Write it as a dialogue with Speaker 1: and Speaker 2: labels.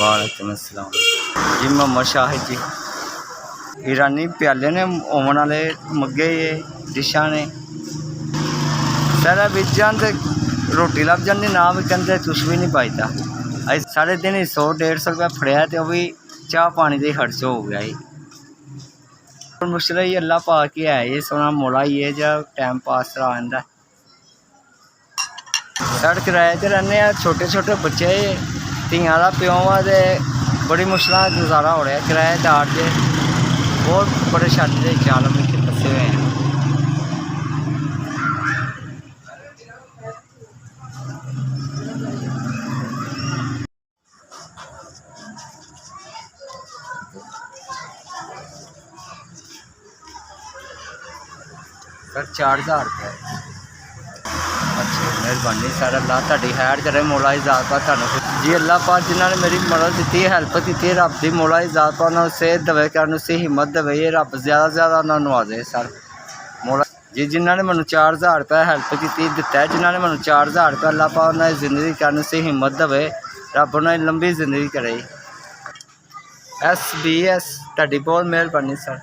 Speaker 1: वालेकुम अस्सलाम जी। मोहम्मद शाहिद जी। ईरानी प्याले ने ओवन वाले मग्गे ये डिशा ने सारा बिच जान ते रोटी लभ जाती ना भी कहते कुछ भी नहीं बचता। अज साढ़े दिन 100-150 रुपया फड़िया तो भी चाह पानी का खर्च हो गया ही। मुश्किल ही अल्लाह पा के है ये सोना मोला ही है जब टाइम पास करा जाता। साढ़े किराए पर रहने छोटे छोटे बच्चे धियां का प्यो वा तो बड़ी मुश्किल गुजारा हो रहा है। किराएदार के बहुत परेशानी के चाल में फंसे हुए हैं। सर 4000 रुपये। अच्छा मेहरबानी सर, अल्लाह तुहाडी खैर करे, मौला इजाज़त पा तुहानूं जी। अल्लाह पाक जिन्होंने मेरी मदद दी हैल्प की रब की मौला इजाज़त पा उन्होंने सेहत देवे कि उन्होंने हिम्मत देवे, ये रब ज़्यादा से ज़्यादा उन्होंने नवाजे सर मौला जी। जिन्होंने मैंने 4000 रुपये हैल्प की दिता है, जिन्होंने मैंने 4000 रुपये अल्लाह पाक उन्होंने जिंदगी करने से हिम्मत देवे, रब उन्होंने लंबी जिंदगी करे। SBS तुहाडी बहुत मेहरबानी सर।